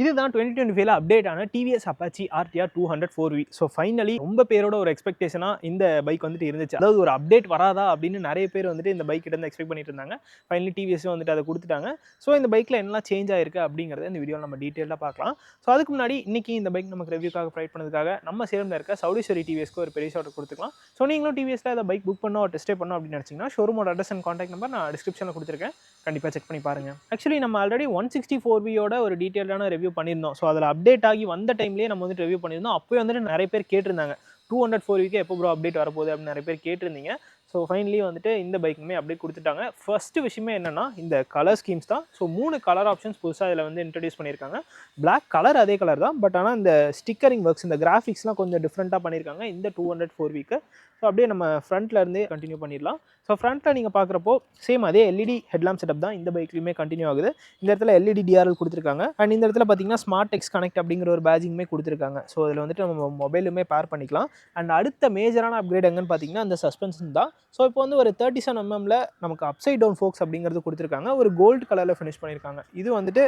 இதுதான் 2025 அப்டேட் ஆன TVS Apache RTR 200 so finally ரொம்ப பேரோட ஒரு எக்ஸ்பெக்டேஷனாக இந்த பைக் வந்துட்டு இருந்துச்சு. அதாவது ஒரு அப்டேட் வராதா அப்படின்னு நிறைய பேர் வந்துட்டு இந்த பைக் கிட்ட இருந்து எக்ஸ்பெக்ட் பண்ணிட்டு இருந்தாங்க. ஃபைனலி டிவிஎஸ் வந்துட்டு அதை கொடுத்துட்டாங்க. ஸோ இந்த பைக்கில் என்னெல்லாம் சேஞ்ச் ஆயிருக்கு அப்படிங்கிறத இந்த வீடியோவில் நம்ம டீட்டெயிலாக பார்க்கலாம். ஸோ அதுக்கு முன்னாடி இன்னைக்கு இந்த பைக் நமக்கு ரிவ்யூக்காக ப்ரைட் பண்ணதுக்காக நம்ம சேலமில் இருக்க சவுடீஸ்வரி டிவிஎஸ்க்கு ஒரு பெரிய ஷாட் கொடுத்துக்கலாம். ஸோ நீங்களும் டிவிஎஸ்ல அதை பைக் புக் பண்ணோம் டெஸ்ட் பண்ணோம் அப்படின்னு நினச்சிங்கன்னா ஷோரூமோட அட்ரஸ் அண்ட் கான்டாக்ட் நம்பர் நான் டிஸ்கிரிப்ஷனில் கொடுத்துருக்கேன். கண்டிப்பாக செக் பண்ணி பாருங்கள். ஆக்சுவலி நம்ம ஆல்ரெடி 164V ஒரு டீட்டெயிலான ரிவ்யூ பண்ணியிருந்தோம். ஸோ அதில் அப்டேட் ஆகி வந்த டைம்லேயே நம்ம வந்துட்டு ரிவ்யூ பண்ணியிருந்தோம். அப்போயே வந்துட்டு நிறைய பேர் கேட்டிருந்தாங்க 204V எப்போ ப்ரோ அப்டேட் வரப்போகுது அப்படின்னு நிறைய பேர் கேட்டிருந்தீங்க. ஸோ ஃபைனலி வந்துட்டு இந்த பைக்குமே அப்டேட் கொடுத்துட்டாங்க. ஃபர்ஸ்ட்டு விஷயமே என்னென்னா இந்த கலர் ஸ்கீம்ஸ் தான். ஸோ 3 கலர் ஆப்ஷன்ஸ் புதுசாக இதில் வந்து இன்ட்ரடியூஸ் பண்ணியிருக்காங்க. பிளாக் கலர் அதே கலர் தான், பட் ஆனால் இந்த ஸ்டிக்கரிங் ஒர்க்ஸ் இந்த கிராஃபிக்ஸ்லாம் கொஞ்சம் டிஃப்ரெண்ட்டாக பண்ணியிருக்காங்க இந்த 204V. ஸோ அப்படியே நம்ம ஃப்ரண்ட்டில் இருந்து கண்டினியூ பண்ணிடலாம். ஸோ ஃப்ரண்ட்டில் நீங்கள் பார்க்குறப்போ சேம் அதே எல்இடி ஹெட்லாம்ப் செட்டப் தான் இந்த பைக்லையுமே கண்டினியூ ஆகுது. இந்த இடத்துல எல்இடி டிஆர்எல் கொடுத்துருக்காங்க. அண்ட் இந்த இடத்துல பார்த்தீங்கன்னா ஸ்மார்ட் டெக்ஸ் கனெக்ட் அப்படிங்கிற ஒரு பேஜிங்குமே கொடுத்துருக்காங்க. ஸோ அதில் வந்துட்டு நம்ம மொபைலுமே பேர் பண்ணிக்கலாம். அண்ட் அடுத்த மேஜரான அப்கிரேட் எங்கன்னு பார்த்தீங்கன்னா அந்த சஸ்பென்ஷன் தான். ஸோ இப்போ வந்து ஒரு 37mm நமக்கு அப்சைட் டவுன் ஃபோக்ஸ் அப்படிங்கிறது கொடுத்துருக்காங்க. ஒரு கோல்டு கலரில் ஃபினிஷ் பண்ணியிருக்காங்க. இது வந்துட்டு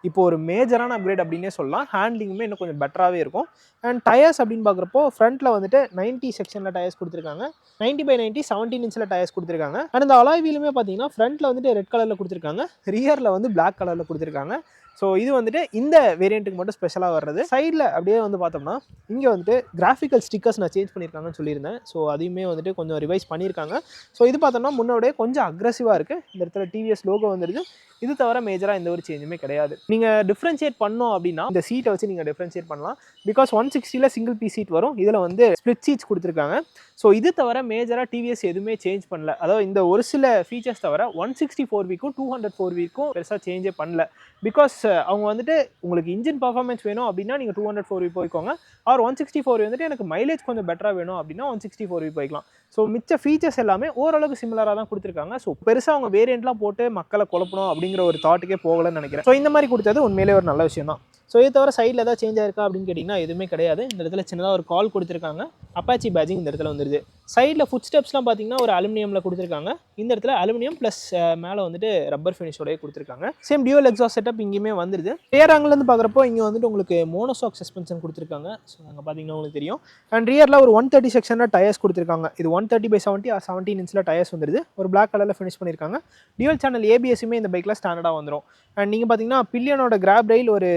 இப்போ ஒரு மேஜரான அப்கிரேட் அப்படின்னே சொல்லலாம். ஹேண்ட்லிங்குமே இன்னும் கொஞ்சம் பெட்டராகவே இருக்கும். அண்ட் டயர்ஸ் அப்படின்னு பார்க்குறப்போ ஃப்ரண்ட்டில் வந்துட்டு 90 செக்ஷனில் டயர்ஸ் கொடுத்துருக்காங்க. 90/90 17 இன்ச்சில் டயர்ஸ் கொடுத்துருக்காங்க. அண்ட் இந்த அலாய் வீலுமே பார்த்தீங்கன்னா ஃப்ரண்ட்டில் வந்துட்டு ரெட் கலரில் கொடுத்துருக்காங்க. ரியரில் வந்து பிளாக் கலரில் கொடுத்துருக்காங்க. ஸோ இது வந்துட்டு இந்த வேரியண்ட்டுக்கு மட்டும் ஸ்பெஷலாக வர்றது. சைடில் அப்படியே வந்து பார்த்தோம்னா இங்கே வந்துட்டு கிராஃபிக்கல் ஸ்டிக்கர்ஸ் நான் சேஞ்ச் பண்ணியிருக்காங்கன்னு சொல்லியிருந்தேன். ஸோ அதையுமே வந்துட்டு கொஞ்சம் ரிவைஸ் பண்ணியிருக்காங்க. ஸோ இது பார்த்தோம்னா முன்னோடய கொஞ்சம் அக்ரெசிவாக இருக்குது. இந்த இடத்துல டிவிஎஸ் லோகோ வந்துடுது. இது தவிர மேஜராக எந்த ஒரு சேஞ்சுமே கிடையாது. நீங்கள் டிஃப்ரென்ஷியேட் பண்ணோம் அப்படின்னா இந்த சீட்டை வச்சு நீங்கள் டிஃப்ரென்ஷியேட் பண்ணலாம். பிகாஸ் 160 சிங்கிள் பீஸ் சீட் வரும். இதில் வந்து ஸ்ப்ளிட் சீட்ஸ் கொடுத்துருக்காங்க. ஸோ இது தவிர மேஜராக டிவிஎஸ் எதுவுமே சேஞ்ச் பண்ணல. அதாவது இந்த ஒரு சில ஃபீச்சர்ஸ் தவிர 164Vக்கும் 204Vக்கும் பெருசாக சேஞ்சே பண்ணல. பிகாஸ் அவங்க வந்துட்டு உங்களுக்கு இன்ஜின் பர்ஃபார்மன்ஸ் வேணும் அப்படின்னா நீங்கள் 204V போய்க்கோங்க. ஆர் 164V வந்துட்டு எனக்கு மைலேஜ் கொஞ்சம் பெட்டராக வேணும் அப்படின்னா 164V போய்க்கலாம். ஸோ மிச்ச ஃபீச்சர்ஸ் எல்லாமே ஓரளவுக்கு சிமிலராக தான் கொடுத்துருக்காங்க. ஸோ பெருசாக அவங்க வேரியண்ட்லாம் போட்டு மக்களை குழப்பணும் அப்படிங்கிற ஒரு தாட்டுக்கே போகலன்னு நினைக்கிறேன். ஸோ இந்த மாதிரி கொடுத்தது உண்மையிலே ஒரு நல்ல விஷயம் தான். ஸோ இது தவிர சைடில் ஏதாவது சேஞ்ச் ஆயிருக்கா அப்படின்னு கேட்டிங்கன்னா எதுவுமே கிடையாது. இந்த இடத்துல சின்னதாக ஒரு கால் கொடுத்துருக்காங்க. அப்பாச்சி பேஜிங் இந்த இடத்துல வந்துருது. சைடில் ஃபுட் ஸ்டெப்ஸ்லாம் பார்த்தீங்கன்னா ஒரு அலுமினியமில் கொடுத்துருக்காங்க. இந்த இடத்துல அலுமினியம் ப்ளஸ் மேலே வந்துட்டு ரப்பர் ஃபினிஷோடய கொடுத்துருக்காங்க. சேம் டியூவல் எக்ஸாஸ்ட் செட்டப் இங்கேயுமே வந்துருது. ரியர் ஆங்கிலேருந்து பார்க்குறப்போ இங்கே வந்துட்டு உங்களுக்கு மோனோசாக் சஸ்பென்ஷன் கொடுத்துருக்காங்க. ஸோ அங்கே பார்த்தீங்கன்னா உங்களுக்கு தெரியும். அண்ட் ரியரில் ஒரு 130 செக்ஷனில் டயர்ஸ் கொடுத்துருக்காங்க. இது 130/70 ஆர் 17 இன்ச்சில் டயர்ஸ் வந்துருது. ஒரு பிளாக் கலரில் ஃபினிஷ் பண்ணியிருக்காங்க. டியூவல் சேனல் ஏபிஎஸ்ஸுமே இந்த பைக்கில் ஸ்டாண்டர்டாக வந்துடும். அண்ட் நீங்கள் பார்த்தீங்கன்னா பில்லியனோட கிராப் ரயில் ஒரு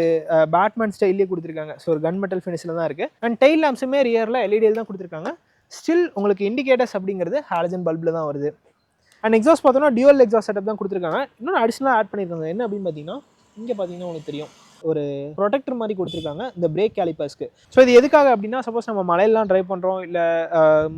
பேட்மேன் ஸ்டைல்லே கொடுத்துருக்காங்க. ஸோ ஒரு கன் மெட்டல் ஃபினிஷில் தான் இருக்குது. அண்ட் டெயில் லேம்ப்ஸுமே ரியரில் எல்இடியில் தான் கொடுத்துருக்காங்க. ஸ்டில் உங்களுக்கு இண்டிகேட்டர்ஸ் அப்படிங்கிறது ஹாலஜன் பல்பில் தான் வருது. அண்ட் எக்ஸாஸ்ட் பார்த்தோம்னா டியூவல் எக்ஸாஸ்ட் செட்டப் தான் கொடுத்துருக்காங்க. இன்னொன்று அடிஷனலாக ஆட் பண்ணியிருக்காங்க. என்ன அப்படின்னு பார்த்தீங்கன்னா இங்கே பார்த்தீங்கன்னா உங்களுக்கு தெரியும் ஒரு ப்ரொடெக்டர் மாதிரி கொடுத்துருக்காங்க இந்த பிரேக் கேலிப்பர்ஸ்க்கு. ஸோ இது எதுக்காக அப்படின்னா சப்போஸ் நம்ம மலையெல்லாம் ட்ரைவ் பண்ணுறோம் இல்லை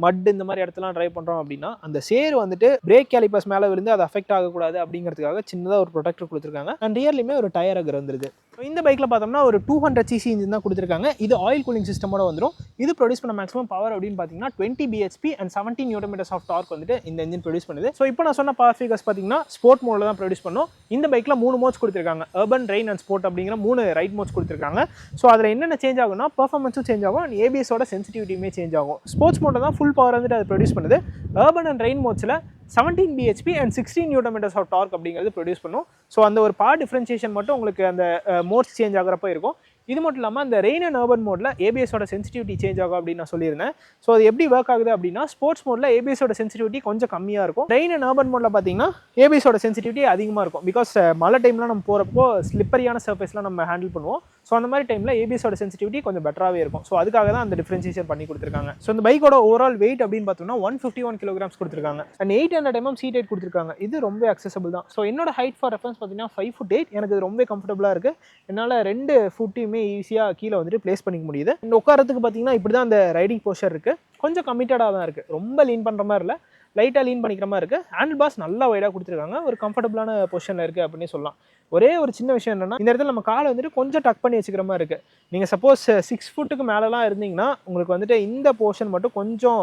மட் இந்த மாதிரி இடத்துலாம் ட்ரைவ் பண்ணுறோம் அப்படின்னா அந்த சேர் வந்துட்டு பிரேக் கேலிப்பர்ஸ் மேலே விழுந்து அது அஃபெக்ட் ஆகக்கூடாது அப்படிங்கிறதுக்காக சின்னதாக ஒரு ப்ரொடெக்டர் கொடுத்துருக்காங்க. அண்ட் ரியர்லையுமே ஒரு டயர் அகர் வந்துருது. ஸோ இந்த பைக்கில் பார்த்தோம்னா ஒரு 200cc இன்ஜின் தான் கொடுத்துருக்காங்க. இது ஆயில் கூலிங் சிஸ்டமோட வந்துடும். இது ப்ரொடியூஸ் பண்ண மேக்ஸிமம் பவர் அப்படின்னு பார்த்தீங்கன்னா 20 bhp and 17 Nm of torque வந்துட்டு இந்த இன்ஜின் ப்ரொடியூஸ் பண்ணுது. ஸோ இப்போ நான் சொன்ன பவர் ஃபிகர்ஸ் பார்த்தீங்கன்னா ஸ்போர்ட் மோடில் தான் ப்ரொடியூஸ் பண்ணும். இந்த பைக்கில் 3 மோட்ஸ் கொடுத்துருக்காங்க. அர்பன், ரெயின் அண்ட் ஸ்போர்ட் அப்படிங்கிற 3 ரைட் மோட்ஸ் கொடுத்துருக்காங்க. ஸோ அதில் என்னென்ன சேஞ்ச் ஆகும்னா பர்ஃபார்மன்ஸும் சேஞ்ச் ஆகும் அண்ட் ஏபிஎஸோட சென்சிட்டிவிட்டியுமே சேஞ்ச் ஆகும். ஸ்போர்ட்ஸ் மோடில் தான் ஃபுல் பவர் வந்துட்டு அது ப்ரொடியூஸ் பண்ணுது. அர்பன் அண்ட் ரெயின் மோட்ஸில் 17 bhp and 16 Nm of torque அப்படிங்கிறது ப்ரொடியூஸ் பண்ணும். ஸோ அந்த ஒரு பவர் டிஃப்ரென்சியேஷன் மட்டும் உங்களுக்கு அந்த மோட்ஸ் சேஞ்ச் ஆகிறப்ப இருக்கும். இது மட்டும் இல்லாமல் அந்த ரெயின் அண்ட் அர்பன் மோடில் ஏபிஎஸோட சென்சிட்டிவிட்டி சேஞ்ச் ஆகும் அப்படின்னு நான் சொல்லியிருந்தேன். ஸோ அது எப்படி ஒர்க் ஆகுது அப்படின்னா ஸ்போர்ட்ஸ் மோடில் ஏபிஎஸோட சென்சிட்டிவிட்டி கொஞ்சம் கம்மியாக இருக்கும். ரெயின் அண்ட் அர்பன் மோடில் பார்த்தீங்கன்னா ஏபிஎஸோட சென்சிட்டிவிட்டி அதிகமாக இருக்கும். பிகாஸ் மழை டைம்லாம் நம்ம போகிறப்போ ஸ்லிப்பரியான சர்ஃபேஸ்லாம் நம்ம ஹேண்டில் பண்ணுவோம். ஸோ அந்த மாதிரி டைமில் ஏபிஎஸோட சென்சிட்டிவிட்டி கொஞ்சம் பெட்டராகவே இருக்கும். ஸோ அதுக்காக தான் அந்த டிஃப்ரென்சியேஷன் பண்ணி கொடுத்துருக்காங்க. ஸோ இந்த பைக்கோட ஓவரால் வெயிட் அப்படின்னு பார்த்தோம்னா 151 kg கொடுத்துருக்காங்க. அண்ட் 800mm சீட் ஹைட் கொடுத்துருக்காங்க. இது ரொம்ப அக்சசபிள் தான். ஸோ என்னோட ஹைட் ஃபார் ரெஃபரன்ஸ் பார்த்தீங்கன்னா 5'8". எனக்கு இது ரொம்ப கம்ஃபர்டபுளாக இருக்குது. என்னால் 2 ஃபுட்டையுமே ஈஸியாக கீழே வந்துட்டு பிளேஸ் பண்ணிக்க முடியுது. இந்த உட்காரத்துக்கு பார்த்தீங்கன்னா இப்படி தான் அந்த ரைடிங் போஸ்டர் இருக்குது. கொஞ்சம் கமிட்டடாக தான் இருக்குது. ரொம்ப லீன் பண்ணுற மாதிரி இல்லை, லைட்டாக லீன் பண்ணிக்கிற மாதிரி இருக்குது. ஹேண்டில் பாஸ் நல்லா வைடாக கொடுத்துருக்காங்க. ஒரு கம்ஃபர்டபுளான பொசிஷனில் இருக்குது அப்படின்னு சொல்லலாம். ஒரே ஒரு சின்ன விஷயம் என்னென்னா இந்த இடத்துல நம்ம காலை வந்துட்டு கொஞ்சம் டக் பண்ணி வச்சுக்கிற மாதிரி இருக்குது. நீங்கள் சப்போஸ் 6 ஃபுட்டுக்கு மேலெலாம் இருந்தீங்கன்னா உங்களுக்கு வந்துட்டு இந்த போர்ஷன் மட்டும் கொஞ்சம்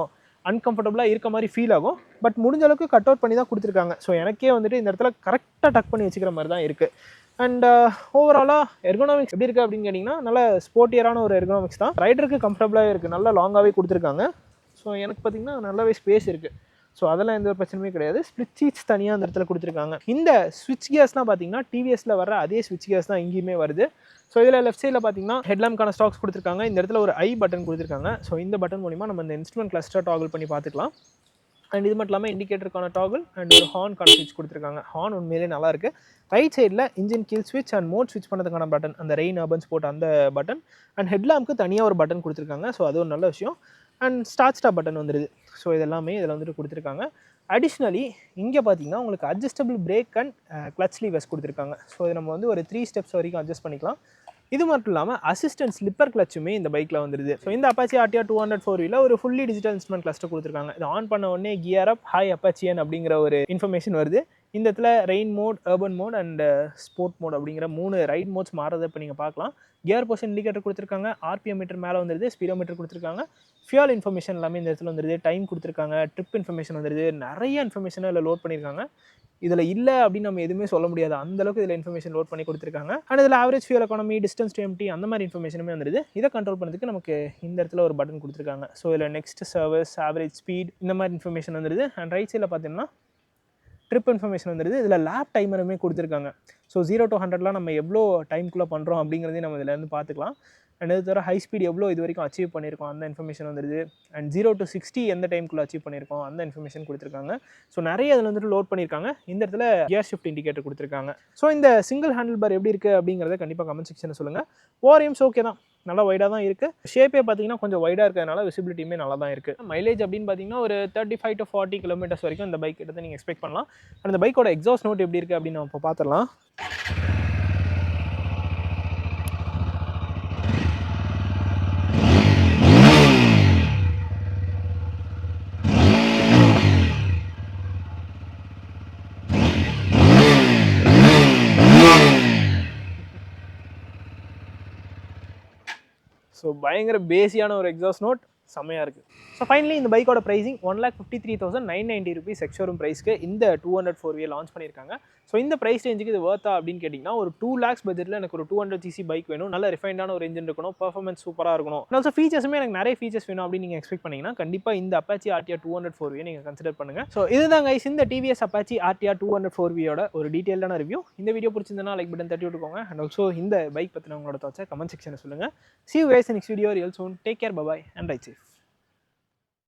அன்கம்ஃபர்டபுளாக இருக்க மாதிரி ஃபீல் ஆகும். பட் முடிஞ்ச அளவுக்கு கட் அவுட் பண்ணி தான் கொடுத்துருக்காங்க. ஸோ எனக்கே வந்துட்டு இந்த இடத்துல கரெக்டாக டக் பண்ணி வச்சுக்கிற மாதிரி தான் இருக்குது. அண்ட் ஓவராலாக எர்கோனாமிக்ஸ் எப்படி இருக்குது அப்படின்னு கேட்டிங்கன்னா நல்ல ஸ்போர்ட்டியரான ஒரு எர்கோனாமிக்ஸ் தான். ரைடருக்கு கம்ஃபர்டபுளாகவே இருக்குது. நல்லா லாங்காகவே கொடுத்துருக்காங்க. ஸோ எனக்கு பார்த்திங்கன்னா நல்லாவே ஸ்பேஸ் இருக்குது. ஸோ அதெல்லாம் எந்த ஒரு பிரச்சனையுமே கிடையாது. ஸ்ப்ளிட் சீட்ஸ் தனியாக அந்த இடத்துல கொடுத்துருக்காங்க. இந்த ஸ்விட்ச் கியர்ஸ்லாம் பார்த்தீங்கன்னா டிவிஎஸில் வர அதே ஸ்விட்ச் கியர்ஸ் தான் இங்கேயுமே வருது. ஸோ இதில் லெஃப்ட் சைடில் பார்த்தீங்கன்னா ஹெட்லாம்ப்கான ஸ்டாக்ஸ் கொடுத்துருக்காங்க. இந்த இடத்துல ஒரு ஐ பட்டன் கொடுத்துருக்காங்க. ஸோ இந்த பட்டன் மூலிமா நம்ம இந்த இன்ஸ்ட்ருமெண்ட் கிளஸ்டர் டாகிள் பண்ணி பார்த்துக்கலாம். அண்ட் இது மட்டும் இல்லாமல் இண்டிகேட்டருக்கான டாகிள் அண்ட் ஒரு ஹார்ன்கான ஸ்விட்ச் கொடுத்துருக்காங்க. ஹார்ன் உண்மையிலே நல்லா இருக்குது. ரைட் சைடில் இன்ஜின் கீல் ஸ்விட்ச் அண்ட் மோட் ஸ்விட்ச் பண்ணுறதுக்கான பட்டன், அந்த ரெயின் அர்பன் ஸ்போர்ட் அந்த பட்டன், அண்ட் ஹெட்லாம்ப்க்கு தனியாக ஒரு பட்டன் கொடுத்துருக்காங்க. ஸோ அது ஒரு நல்ல விஷயம். அண்ட் ஸ்டார்ட் ஸ்டாப் பட்டன் வந்துடுது. ஸோ இதெல்லாமே இதில் வந்துட்டு கொடுத்துருக்காங்க. அடிஷ்னலி இங்கே பார்த்தீங்கன்னா உங்களுக்கு adjustable break and clutch levers கொடுத்துருக்காங்க. ஸோ இது நம்ம வந்து ஒரு 3 ஸ்டெப்ஸ் வரைக்கும் அட்ஜஸ்ட் பண்ணிக்கலாம். இது மட்டும் இல்லாமல் அசிஸ்டன்ட் ஸ்லிப்பர் கிளச்சுமே இந்த பைக்கில் வந்துடுது. ஸோ இந்த அப்பாச்சி RTR 204 ஒரு ஃபுல்லி டிஜிட்டல் இன்ஸ்ட்ருமெண்ட் கிளஸ்டர் கொடுத்துருக்காங்க. இது ஆன் பண்ண உடனே கியர் அப், ஹாய் அப்பாச்சியன் அப்படிங்கிற ஒரு இன்ஃபர்மேஷன் வருது. இந்த இடத்துல rain mode, urban mode and sport mode அப்படிங்கிற 3 ரைட் மோட்ஸ் மாறதை இப்போ நீங்கள் பார்க்கலாம். கியர் பொசிஷன் இண்டிகேட்டர் கொடுத்துருக்காங்க. RPM மீட்டர் மேலே வந்துடுது. ஸ்பீடோமீட்டர் கொடுத்துருக்காங்க. ஃபியூல் இன்ஃபர்மேஷன் எல்லாமே இந்த இடத்துல வந்துடுது. டைம் கொடுத்துருக்காங்க. ட்ரிப் இன்ஃபர்மேஷன் வந்துடுது. நிறைய இன்ஃபர்மேஷனை இதில் லோட் பண்ணியிருக்காங்க. இதில் இல்லை அப்படின்னு நம்ம எதுவுமே சொல்ல முடியாது. அந்தளவுக்கு இதில் இன்ஃபர்மேஷன் லோட் பண்ணி கொடுத்துருக்காங்க. அண்ட் இதில் average fuel economy, distance to empty அந்த மாதிரி இன்ஃபர்மேஷனுமே வந்துடுது. இதை கண்ட்ரோல் பண்ணுறதுக்கு நமக்கு இந்த இடத்துல ஒரு பட்டன் கொடுத்துருக்காங்க. ஸோ இதில் நெக்ஸ்ட் சர்வீஸ், ஆவரேஜ் ஸ்பீட் இந்த மாதிரி இன்ஃபர்மேஷன் வந்துடுது. அண்ட் ரைட் சைடில் பார்த்தீங்கன்னா ட்ரிப் இன்ஃபர்மேஷன் வந்துடுது. இதில் லேப் டைமருமே கொடுத்துருக்காங்க. ஸோ 0 to 100 நம்ம எவ்வளோ டைம்குள்ளே பண்ணுறோம் அப்படிங்கிறதையும் நம்ம இதில் இருந்து பார்த்துக்கலாம். அண்ட் இது தவிர ஹை ஸ்பீட் எவ்வளோ இது வரைக்கும் அச்சீவ் பண்ணியிருக்கோம் அந்த இன்ஃபர்மேஷன் வந்துடுது. அண்ட் 0 to 60 எந்த டைம்குள்ளே அச்சீவ் பண்ணியிருக்கோம் அந்த இன்ஃபர்மேஷன் கொடுத்துருக்காங்க. ஸோ நிறைய அதில் வந்துட்டு லோட் பண்ணியிருக்காங்க. இந்த இடத்துல கியர் ஷிஃப்ட் இண்டிகேட்டர் கொடுத்துருக்காங்க. ஸோ இந்த சிங்கிள் ஹேண்டில் பார் எப்படி இருக்குது அப்படிங்கிறத கண்டிப்பாக கமெண்ட் செக்ஷனில் சொல்லுங்கள். ஓஆர்எம்ஸ் ஓகே தான், நல்லா வைடாக தான் இருக்குது. ஷேப்பே பார்த்தீங்கன்னா கொஞ்சம் வைடாக இருக்கிறதுனால விசிபிலிட்டியுமே நல்லா தான் இருக்குது. மைலேஜ் அப்படின்னு பார்த்தீங்கன்னா ஒரு 35 to 40 கிலோமீட்டர்ஸ் வரைக்கும் இந்த பைக் கிட்ட நீங்கள் எக்ஸ்பெக்ட் பண்ணலாம். அந்த பைக்கோட எக்ஸாஸ்ட் நோட் எப்படி இருக்குது அப்படின்னு நம்ம இப்போ பார்த்துடலாம். ஸோ பயங்கர பேசியான ஒரு எக்ஸாஸ்ட் நோட், செம்மையாக இருக்குது. ஸோ ஃபைனலி இந்த பைக்கோட ப்ரைஸிங் 1,53,990 rupees எக்ஸ்ஷோரூம் ப்ரைஸ்க்கு இந்த 204V லான்ச் பண்ணியிருக்காங்க. ஸோ இந்த ப்ரைஸ் ரேஞ்சுக்கு இது வர்த்தா அப்படின்னு கேட்டிங்கன்னா ஒரு 2 lakhs பட்ஜெட்டில் எனக்கு ஒரு 200cc பைக் வேணும், நல்ல ரிஃபைண்டான ஒரு இன்ஜின் இருக்கணும், பர்ஃபார்மன்ஸ் சூப்பராக இருக்கணும், ஆல்சோ ஃபீச்சர்ஸுமே எனக்கு நிறைய ஃபீச்சர்ஸ் வேணும் அப்படின்னு நீங்கள் எக்ஸ்பெக்ட் பண்ணிங்கன்னா கண்டிப்பாக இந்த அப்பாச்சி RTR 204V நீங்கள் கன்சிடர் பண்ணுங்கள். ஸோ இதுதான் கைஸ் இந்த TVS அப்பாச்சி RTR 204Vயோட ஒரு டீட்டெயிலான ரிவ்யூ. இந்த வீடியோ பிடிச்சிருந்தனா லைக் பட்டன் தட்டி விட்டுக்கோங்க. அண்ட் ஆல்சோ இந்த பைக் பற்றின உங்களோட தாட்ஸை கமெண்ட் செக்ஷனில் சொல்லுங்கள். See you guys in next video real soon. Take care, bye bye and ride safe.